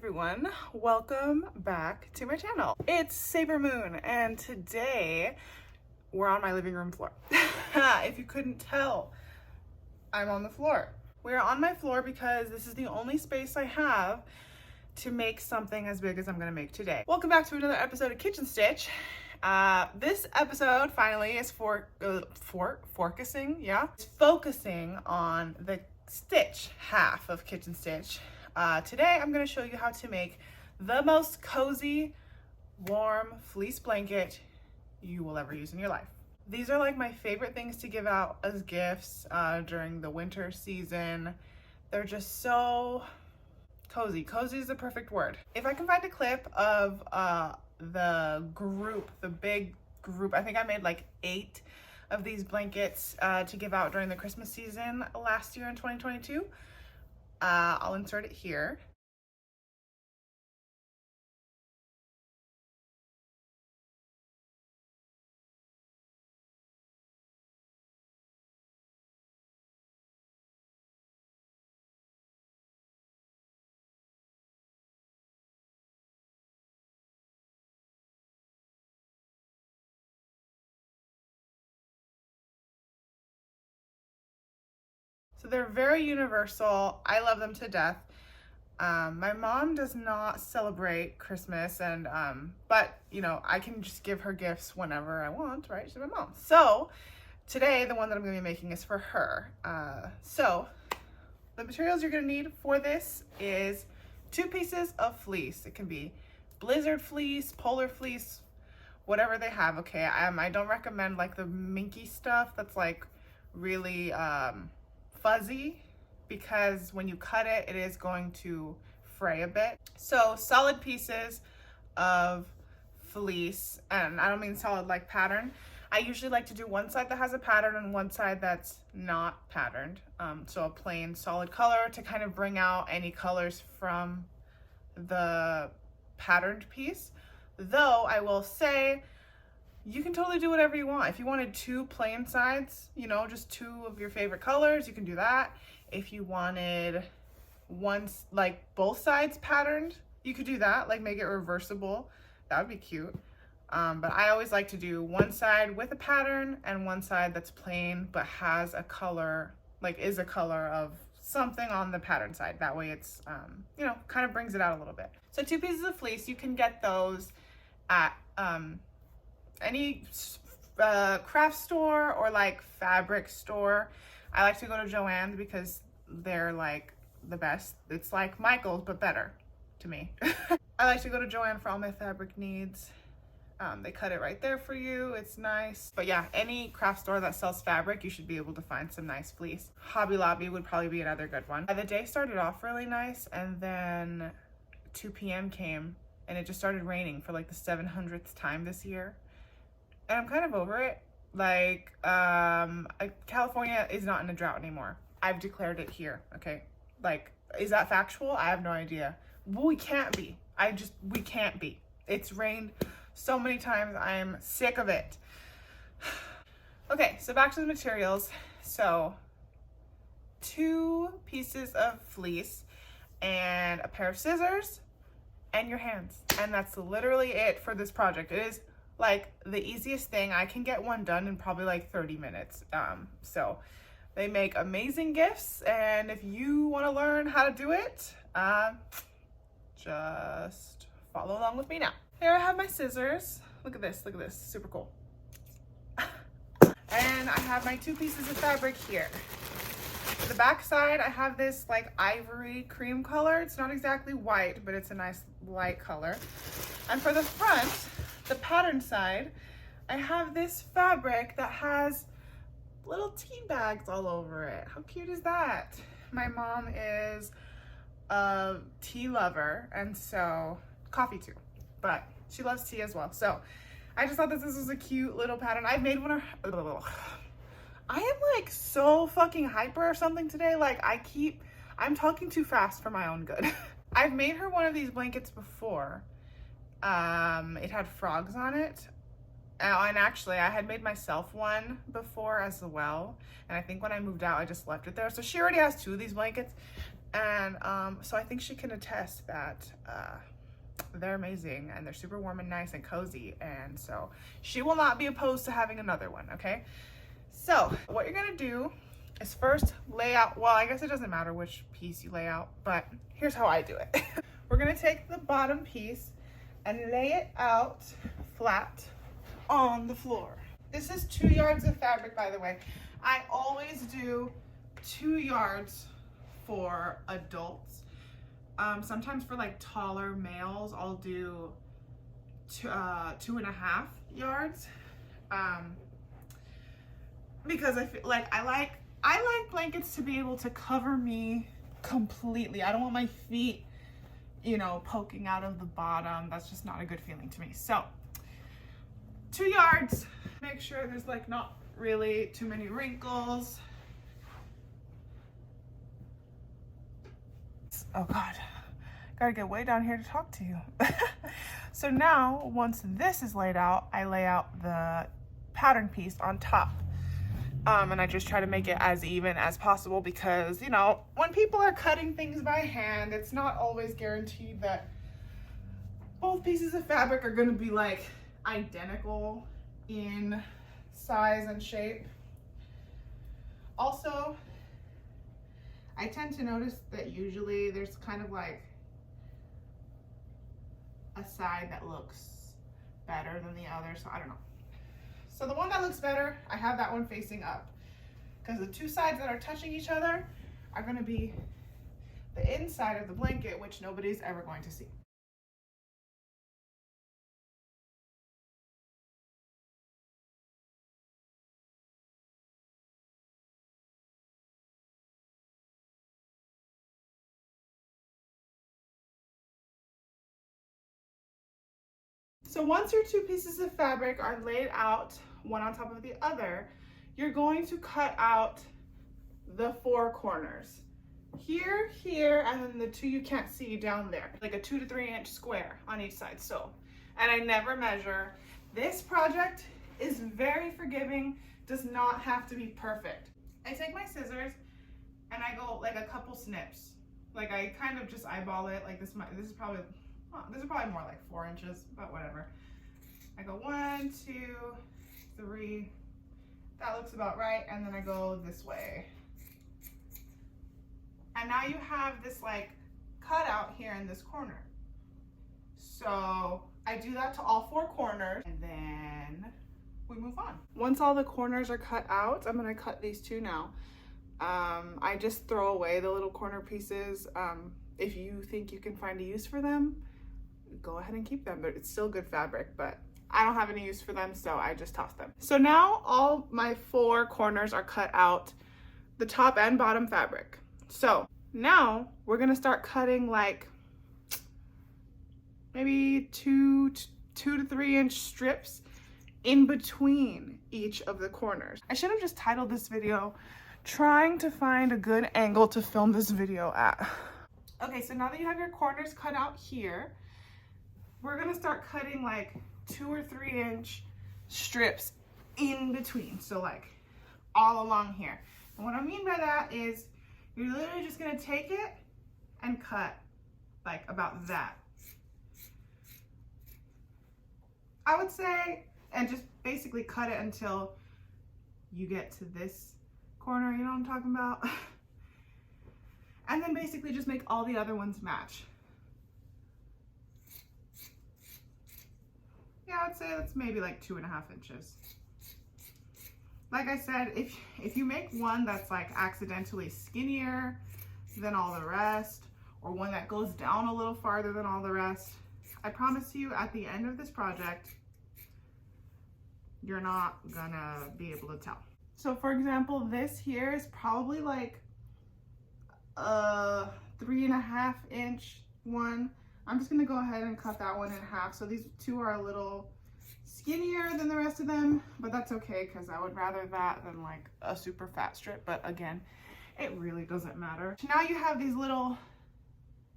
everyone, welcome back to my channel. It's Saber Moon and today we're on my living room floor. If you couldn't tell, I'm on the floor. We're on my floor because this is the only space I have to make something as big as I'm gonna make today. Welcome back to another episode of Kitch-n-Stitch. This episode finally is focusing on the stitch half of Kitch-n-Stitch. Today I'm going to show you how to make the most cozy, warm fleece blanket you will ever use in your life. These are like my favorite things to give out as gifts during the winter season. They're just so cozy. Cozy is the perfect word. If I can find a clip of the big group, I think I made like 8 of these blankets to give out during the Christmas season last year in 2022. I'll insert it here. So they're very universal. I love them to death. My mom does not celebrate Christmas, and but you know, I can just give her gifts whenever I want, right? She's my mom. So today the one that I'm going to be making is for her. So the materials you're going to need for this is 2 pieces of fleece. It can be blizzard fleece, polar fleece, whatever they have. Okay, I don't recommend like the minky stuff that's like really fuzzy, because when you cut it, it is going to fray a bit. So solid pieces of fleece, and I don't mean solid like pattern. I usually like to do one side that has a pattern and one side that's not patterned. So a plain solid color to kind of bring out any colors from the patterned piece. Though I will say, you can totally do whatever you want. If you wanted 2 plain sides, you know, just 2 of your favorite colors, you can do that. If you wanted like both sides patterned, you could do that, like make it reversible. That would be cute. But I always like to do one side with a pattern and one side that's plain but has a color, like is a color of something on the pattern side. That way it's, you know, kind of brings it out a little bit. So 2 pieces of fleece, you can get those at any craft store or like fabric store. I like to go to Joann's because they're like the best. It's like Michael's but better to me. I like to go to Joann for all my fabric needs. They cut it right there for you. It's nice. But yeah, any craft store that sells fabric, you should be able to find some nice fleece. Hobby Lobby would probably be another good one. The day started off really nice, and then 2 p.m. came and it just started raining for like the 700th time this year. And I'm kind of over it. Like, California is not in a drought anymore. I've declared it here, okay? Like, is that factual? I have no idea. Well, we can't be. We can't be. It's rained so many times. I'm sick of it. Okay, so back to the materials. So 2 pieces of fleece and a pair of scissors and your hands. And that's literally it for this project. It is like the easiest thing. I can get one done in probably like 30 minutes. So they make amazing gifts, and if you want to learn how to do it, just follow along with me now. Here I have my scissors. Look at this, super cool. And I have my 2 pieces of fabric here. For the back side, I have this like ivory cream color. It's not exactly white, but it's a nice light color. And for the front, the pattern side, I have this fabric that has little tea bags all over it. How cute is that? My mom is a tea lover, and so coffee too, but she loves tea as well. So I just thought that this was a cute little pattern. I've made one. I am like so fucking hyper or something today. Like I'm talking too fast for my own good. I've made her one of these blankets before. It had frogs on it. And actually I had made myself one before as well. And I think when I moved out, I just left it there. So she already has 2 of these blankets. And so I think she can attest that they're amazing and they're super warm and nice and cozy. And so she will not be opposed to having another one, okay? So what you're gonna do is first lay out, well, I guess it doesn't matter which piece you lay out, but here's how I do it. We're gonna take the bottom piece and lay it out flat on the floor. This is 2 yards of fabric, by the way. I always do 2 yards for adults. Sometimes for like taller males, I'll do 2.5 yards. Because I feel like I like blankets to be able to cover me completely. I don't want my feet, you know, poking out of the bottom. That's just not a good feeling to me. So 2 yards, make sure there's like not really too many wrinkles. Oh God, gotta get way down here to talk to you. So now, once this is laid out, I lay out the pattern piece on top. And I just try to make it as even as possible because, you know, when people are cutting things by hand, it's not always guaranteed that both pieces of fabric are going to be like identical in size and shape. Also, I tend to notice that usually there's kind of like a side that looks better than the other, so I don't know. So the one that looks better, I have that one facing up because the 2 sides that are touching each other are going to be the inside of the blanket, which nobody's ever going to see. So once your 2 pieces of fabric are laid out, one on top of the other, you're going to cut out the 4 corners. Here, here, and then the 2 you can't see down there. Like a 2 to 3 inch square on each side. So, and I never measure. This project is very forgiving, does not have to be perfect. I take my scissors and I go like a couple snips. Like I kind of just eyeball it. Like this is probably more like 4 inches, but whatever. I go 1, 2, 3. That looks about right. And then I go this way. And now you have this like cutout here in this corner. So I do that to all 4 corners and then we move on. Once all the corners are cut out, I'm gonna cut these 2 now. I just throw away the little corner pieces. If you think you can find a use for them, go ahead and keep them. But it's still good fabric, but I don't have any use for them, so I just toss them. So now all my 4 corners are cut out, the top and bottom fabric. So now we're gonna start cutting like maybe 2 to 3 inch strips in between each of the corners. I should have just titled this video, trying to find a good angle to film this video at. Okay, so now that you have your corners cut out here, we're gonna start cutting like 2 or 3 inch strips in between. So like all along here. And what I mean by that is you're literally just gonna take it and cut like about that. I would say, and just basically cut it until you get to this corner, you know what I'm talking about? And then basically just make all the other ones match. Yeah, I'd say that's maybe like 2.5 inches. Like I said, if you make one that's like accidentally skinnier than all the rest, or one that goes down a little farther than all the rest, I promise you at the end of this project, you're not gonna be able to tell. So for example, this here is probably like a 3.5 inch one. I'm just gonna go ahead and cut that one in half. So these 2 are a little skinnier than the rest of them, but that's okay because I would rather that than like a super fat strip. But again, it really doesn't matter. So now you have these little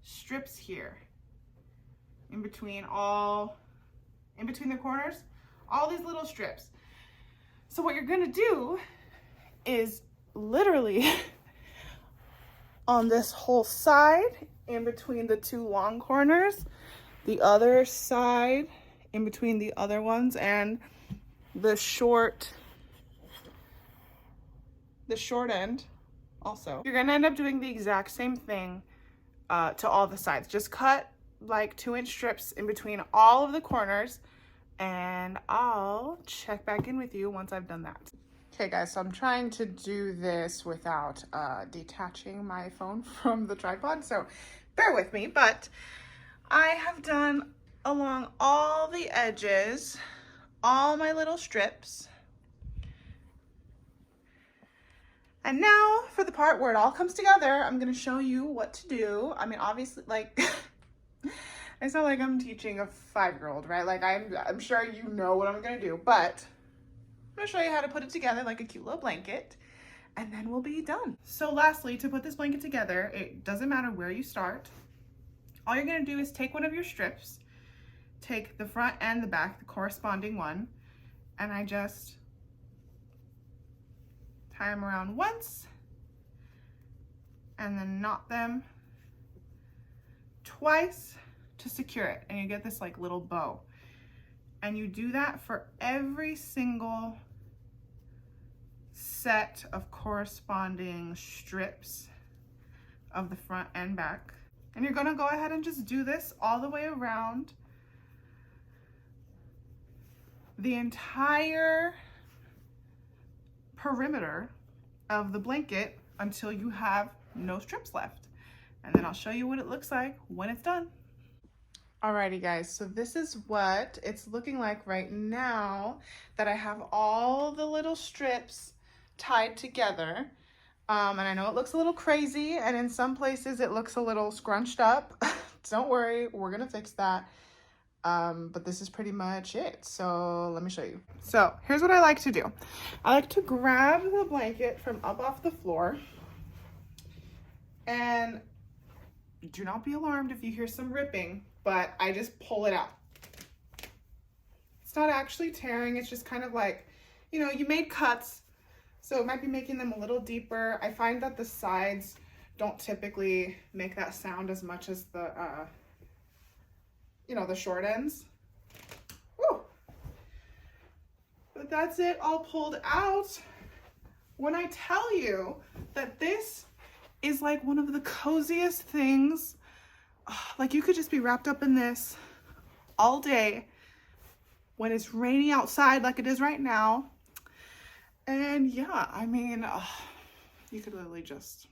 strips here in between the corners, all these little strips. So what you're gonna do is literally on this whole side in between the two long corners, the other side in between the other ones, and the short end also. You're gonna end up doing the exact same thing to all the sides. Just cut like 2-inch strips in between all of the corners, and I'll check back in with you once I've done that. Okay guys, so I'm trying to do this without detaching my phone from the tripod, so bear with me, but I have done along all the edges, all my little strips. And now for the part where it all comes together, I'm gonna show you what to do. I mean, obviously, like, it's not like I'm teaching a 5-year-old, right? Like, I'm sure you know what I'm gonna do, but I'm gonna show you how to put it together like a cute little blanket, and then we'll be done. So lastly, to put this blanket together, it doesn't matter where you start. All you're gonna do is take one of your strips, take the front and the back, the corresponding one, and I just tie them around once and then knot them twice to secure it, and you get this like little bow. And you do that for every single set of corresponding strips of the front and back. And you're gonna go ahead and just do this all the way around the entire perimeter of the blanket until you have no strips left. And then I'll show you what it looks like when it's done. Alrighty guys, so this is what it's looking like right now that I have all the little strips tied together. And I know it looks a little crazy, and in some places it looks a little scrunched up. Don't worry, we're gonna fix that. But this is pretty much it. So let me show you. So here's what I like to do. I like to grab the blanket from up off the floor, and do not be alarmed if you hear some ripping, but I just pull it out. It's not actually tearing, it's just kind of like, you know, you made cuts, so it might be making them a little deeper. I find that the sides don't typically make that sound as much as the, you know, the short ends. Woo! But that's it all pulled out. When I tell you that this is like one of the coziest things, like you could just be wrapped up in this all day when it's rainy outside like it is right now. And yeah, I mean, you could literally just,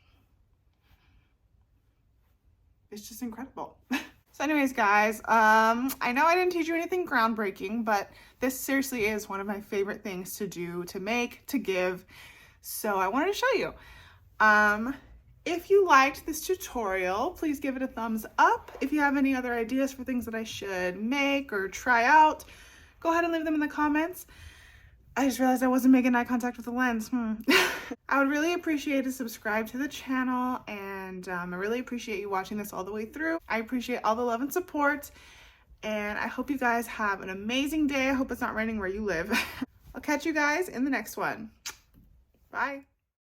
it's just incredible. So anyways, guys, I know I didn't teach you anything groundbreaking, but this seriously is one of my favorite things to do, to make, to give. So I wanted to show you. If you liked this tutorial, please give it a thumbs up. If you have any other ideas for things that I should make or try out, go ahead and leave them in the comments. I just realized I wasn't making eye contact with the lens. I would really appreciate a subscribe to the channel, and I really appreciate you watching this all the way through. I appreciate all the love and support, and I hope you guys have an amazing day. I hope it's not raining where you live. I'll catch you guys in the next one. Bye.